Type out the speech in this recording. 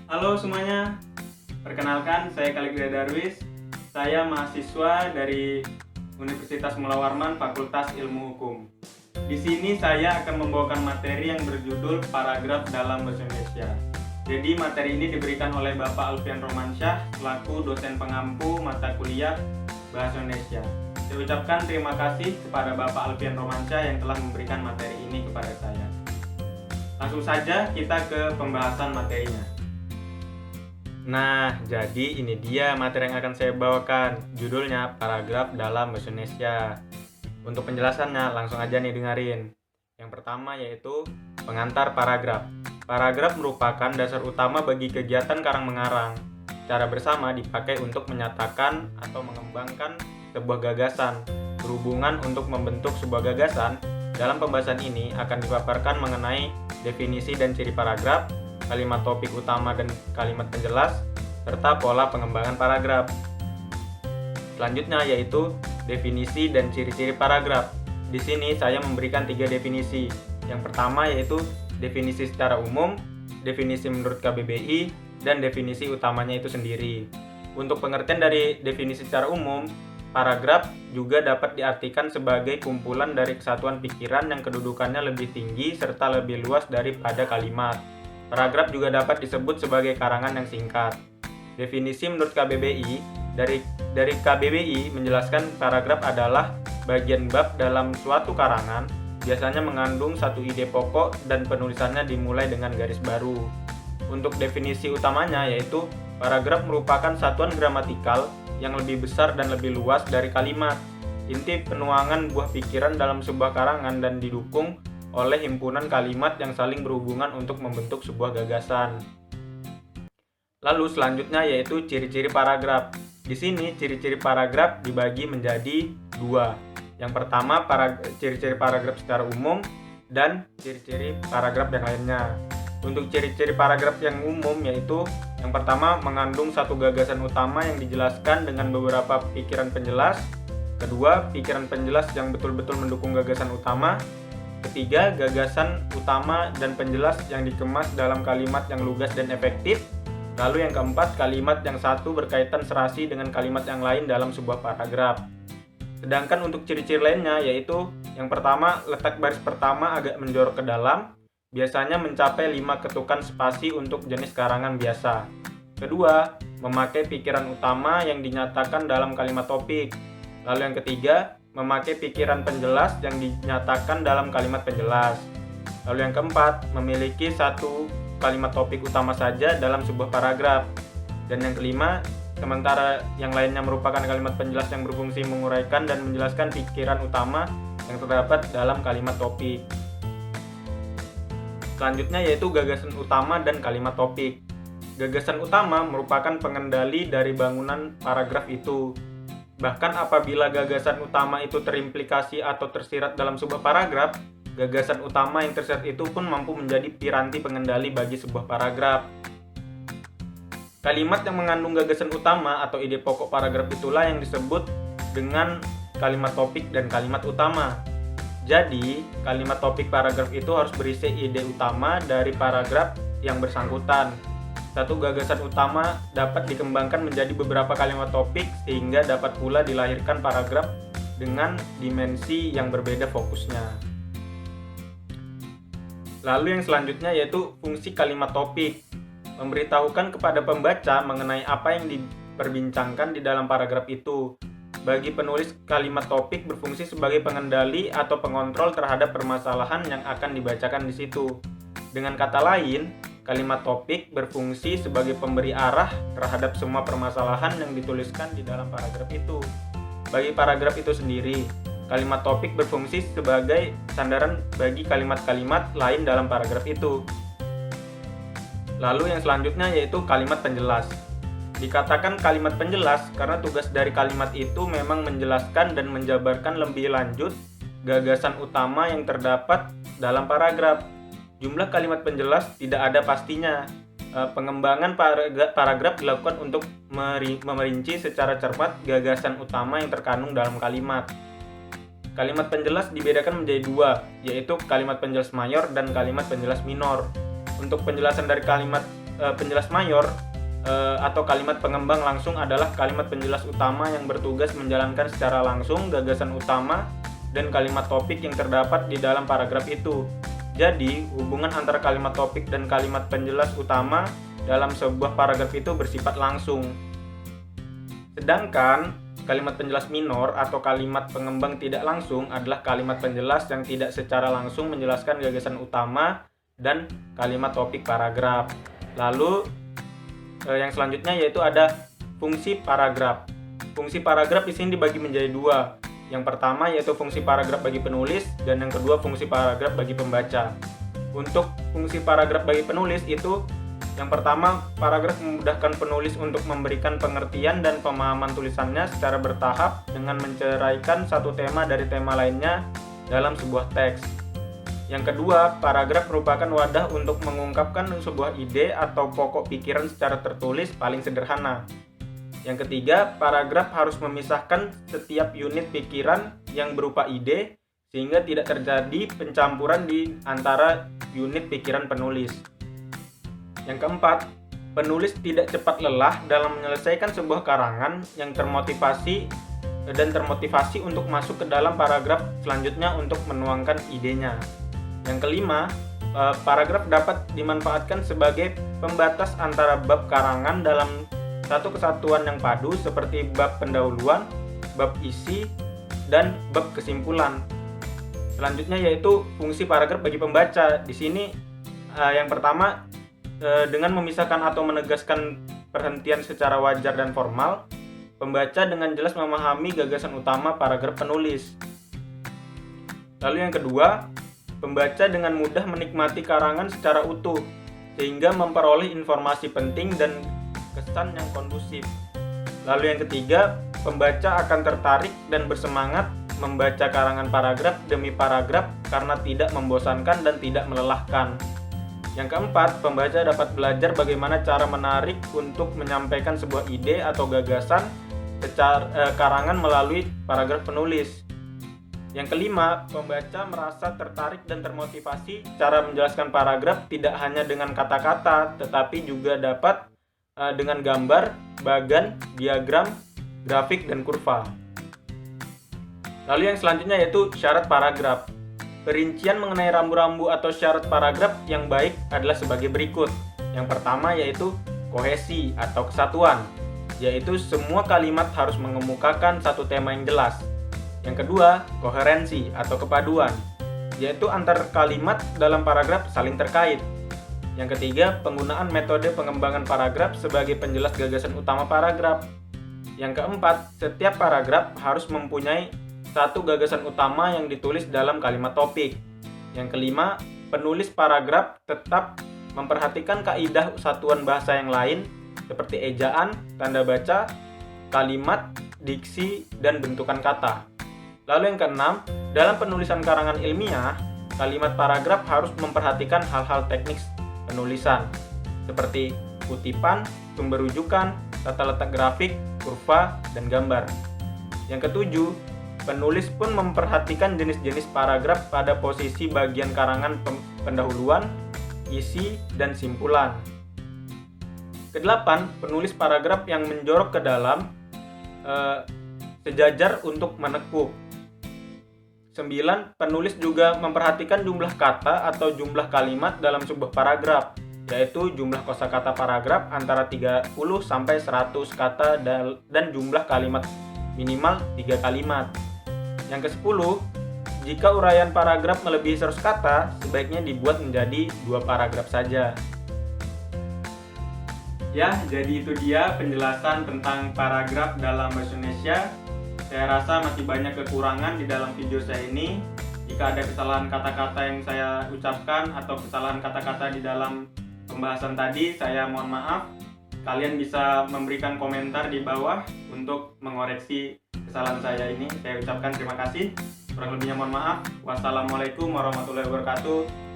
Halo semuanya, perkenalkan saya Khalid Darwis. Saya mahasiswa dari Universitas Mula Warman Fakultas Ilmu Hukum. Di sini saya akan membawakan materi yang berjudul Paragraf dalam Bahasa Indonesia. Jadi materi ini diberikan oleh Bapak Alfian Romansyah selaku dosen pengampu mata kuliah Bahasa Indonesia. Saya ucapkan terima kasih kepada Bapak Alfian Romansyah yang telah memberikan materi ini kepada saya. Langsung saja kita ke pembahasan materinya. Nah, jadi ini dia materi yang akan saya bawakan. Judulnya Paragraf dalam Bahasa Indonesia. Untuk penjelasannya langsung aja nih dengerin. Yang pertama yaitu pengantar paragraf. Paragraf merupakan dasar utama bagi kegiatan karang-mengarang. Secara bersama dipakai untuk menyatakan atau mengembangkan sebuah gagasan. Berhubungan untuk membentuk sebuah gagasan, dalam pembahasan ini akan dipaparkan mengenai definisi dan ciri paragraf, kalimat topik utama dan kalimat penjelas, serta pola pengembangan paragraf. Selanjutnya yaitu definisi dan ciri-ciri paragraf. Di sini saya memberikan 3 definisi. Yang pertama yaitu definisi secara umum, definisi menurut KBBI, dan definisi utamanya itu sendiri. Untuk pengertian dari definisi secara umum, paragraf juga dapat diartikan sebagai kumpulan dari kesatuan pikiran yang kedudukannya lebih tinggi serta lebih luas daripada kalimat. Paragraf juga dapat disebut sebagai karangan yang singkat. Definisi menurut KBBI, dari KBBI menjelaskan paragraf adalah bagian bab dalam suatu karangan, biasanya mengandung satu ide pokok dan penulisannya dimulai dengan garis baru. Untuk definisi utamanya yaitu paragraf merupakan satuan gramatikal yang lebih besar dan lebih luas dari kalimat. Inti penuangan buah pikiran dalam sebuah karangan dan didukung oleh himpunan kalimat yang saling berhubungan untuk membentuk sebuah gagasan. Lalu selanjutnya yaitu ciri-ciri paragraf. Di sini ciri-ciri paragraf dibagi menjadi 2. Yang pertama ciri-ciri paragraf secara umum dan ciri-ciri paragraf yang lainnya. Untuk ciri-ciri paragraf yang umum yaitu yang pertama mengandung satu gagasan utama yang dijelaskan dengan beberapa pikiran penjelas. Kedua, pikiran penjelas yang betul-betul mendukung gagasan utama. Ketiga, gagasan utama dan penjelas yang dikemas dalam kalimat yang lugas dan efektif. Lalu yang keempat, kalimat yang satu berkaitan serasi dengan kalimat yang lain dalam sebuah paragraf. Sedangkan untuk ciri-ciri lainnya yaitu yang pertama, letak baris pertama agak menjorok ke dalam, biasanya mencapai 5 ketukan spasi untuk jenis karangan biasa. Kedua, memakai pikiran utama yang dinyatakan dalam kalimat topik. Lalu yang ketiga, memakai pikiran penjelas yang dinyatakan dalam kalimat penjelas. Lalu yang keempat, memiliki satu kalimat topik utama saja dalam sebuah paragraf. Dan yang kelima, sementara yang lainnya merupakan kalimat penjelas yang berfungsi menguraikan dan menjelaskan pikiran utama yang terdapat dalam kalimat topik. Selanjutnya yaitu gagasan utama dan kalimat topik. Gagasan utama merupakan pengendali dari bangunan paragraf itu. Bahkan apabila gagasan utama itu terimplikasi atau tersirat dalam sebuah paragraf, gagasan utama yang tersirat itu pun mampu menjadi piranti pengendali bagi sebuah paragraf. Kalimat yang mengandung gagasan utama atau ide pokok paragraf itulah yang disebut dengan kalimat topik dan kalimat utama. Jadi, kalimat topik paragraf itu harus berisi ide utama dari paragraf yang bersangkutan. Satu gagasan utama dapat dikembangkan menjadi beberapa kalimat topik sehingga dapat pula dilahirkan paragraf dengan dimensi yang berbeda fokusnya. Lalu yang selanjutnya yaitu fungsi kalimat topik. Memberitahukan kepada pembaca mengenai apa yang diperbincangkan di dalam paragraf itu. Bagi penulis, kalimat topik berfungsi sebagai pengendali atau pengontrol terhadap permasalahan yang akan dibacakan di situ. Dengan kata lain, kalimat topik berfungsi sebagai pemberi arah terhadap semua permasalahan yang dituliskan di dalam paragraf itu. Bagi paragraf itu sendiri, kalimat topik berfungsi sebagai sandaran bagi kalimat-kalimat lain dalam paragraf itu. Lalu yang selanjutnya yaitu kalimat penjelas. Dikatakan kalimat penjelas karena tugas dari kalimat itu memang menjelaskan dan menjabarkan lebih lanjut gagasan utama yang terdapat dalam paragraf. Jumlah kalimat penjelas tidak ada pastinya. Pengembangan paragraf dilakukan untuk memerinci secara cermat gagasan utama yang terkandung dalam kalimat. Kalimat penjelas dibedakan menjadi 2, yaitu kalimat penjelas mayor dan kalimat penjelas minor. Untuk penjelasan dari kalimat penjelas mayor atau kalimat pengembang langsung adalah kalimat penjelas utama yang bertugas menjalankan secara langsung gagasan utama dan kalimat topik yang terdapat di dalam paragraf itu. Jadi, hubungan antara kalimat topik dan kalimat penjelas utama dalam sebuah paragraf itu bersifat langsung. Sedangkan kalimat penjelas minor atau kalimat pengembang tidak langsung adalah kalimat penjelas yang tidak secara langsung menjelaskan gagasan utama dan kalimat topik paragraf. Lalu yang selanjutnya yaitu ada fungsi paragraf. Fungsi paragraf di sini dibagi menjadi dua. Yang pertama yaitu fungsi paragraf bagi penulis dan yang kedua fungsi paragraf bagi pembaca. Untuk fungsi paragraf bagi penulis itu yang pertama, paragraf memudahkan penulis untuk memberikan pengertian dan pemahaman tulisannya secara bertahap dengan menceraikan satu tema dari tema lainnya dalam sebuah teks. Yang kedua, paragraf merupakan wadah untuk mengungkapkan sebuah ide atau pokok pikiran secara tertulis paling sederhana. Yang ketiga, paragraf harus memisahkan setiap unit pikiran yang berupa ide sehingga tidak terjadi pencampuran di antara unit pikiran penulis. Yang keempat, penulis tidak cepat lelah dalam menyelesaikan sebuah karangan yang termotivasi untuk masuk ke dalam paragraf selanjutnya untuk menuangkan idenya. Yang kelima, paragraf dapat dimanfaatkan sebagai pembatas antara bab karangan dalam satu kesatuan yang padu seperti bab pendahuluan, bab isi, dan bab kesimpulan. Selanjutnya yaitu fungsi paragraf bagi pembaca. Di sini yang pertama, dengan memisahkan atau menegaskan perhentian secara wajar dan formal, pembaca dengan jelas memahami gagasan utama paragraf penulis. Lalu yang kedua, pembaca dengan mudah menikmati karangan secara utuh, sehingga memperoleh informasi penting dan kesan yang kondusif. Lalu yang ketiga, pembaca akan tertarik dan bersemangat membaca karangan paragraf demi paragraf karena tidak membosankan dan tidak melelahkan. Yang keempat, pembaca dapat belajar bagaimana cara menarik untuk menyampaikan sebuah ide atau gagasan secara karangan melalui paragraf penulis. Yang kelima, pembaca merasa tertarik dan termotivasi cara menjelaskan paragraf tidak hanya dengan kata-kata, tetapi juga dapat dengan gambar, bagan, diagram, grafik, dan kurva. Lalu yang selanjutnya yaitu syarat paragraf. Perincian mengenai rambu-rambu atau syarat paragraf yang baik adalah sebagai berikut. Yang pertama yaitu kohesi atau kesatuan, yaitu semua kalimat harus mengemukakan satu tema yang jelas. Yang kedua, koherensi atau kepaduan, yaitu antar kalimat dalam paragraf saling terkait. Yang ketiga, penggunaan metode pengembangan paragraf sebagai penjelas gagasan utama paragraf. Yang keempat, setiap paragraf harus mempunyai satu gagasan utama yang ditulis dalam kalimat topik. Yang kelima, penulis paragraf tetap memperhatikan kaidah satuan bahasa yang lain seperti ejaan, tanda baca, kalimat, diksi, dan bentukan kata. Lalu yang keenam, dalam penulisan karangan ilmiah, kalimat paragraf harus memperhatikan hal-hal teknis penulisan seperti kutipan, sumber rujukan, tata letak grafik, kurva, dan gambar. Yang ketujuh, penulis pun memperhatikan jenis-jenis paragraf pada posisi bagian karangan pendahuluan, isi, dan simpulan. Kedelapan, penulis paragraf yang menjorok ke dalam sejajar untuk menekuk. 9. Penulis juga memperhatikan jumlah kata atau jumlah kalimat dalam sebuah paragraf, yaitu jumlah kosakata paragraf antara 30 sampai 100 kata dan jumlah kalimat minimal 3 kalimat. Yang ke-10, jika uraian paragraf melebihi 100 kata, sebaiknya dibuat menjadi 2 paragraf saja. Ya, jadi itu dia penjelasan tentang paragraf dalam bahasa Indonesia. Saya rasa masih banyak kekurangan di dalam video saya ini. Jika ada kesalahan kata-kata yang saya ucapkan atau kesalahan kata-kata di dalam pembahasan tadi, saya mohon maaf. Kalian bisa memberikan komentar di bawah untuk mengoreksi kesalahan saya ini. Saya ucapkan terima kasih. Kurang lebihnya mohon maaf. Wassalamualaikum warahmatullahi wabarakatuh.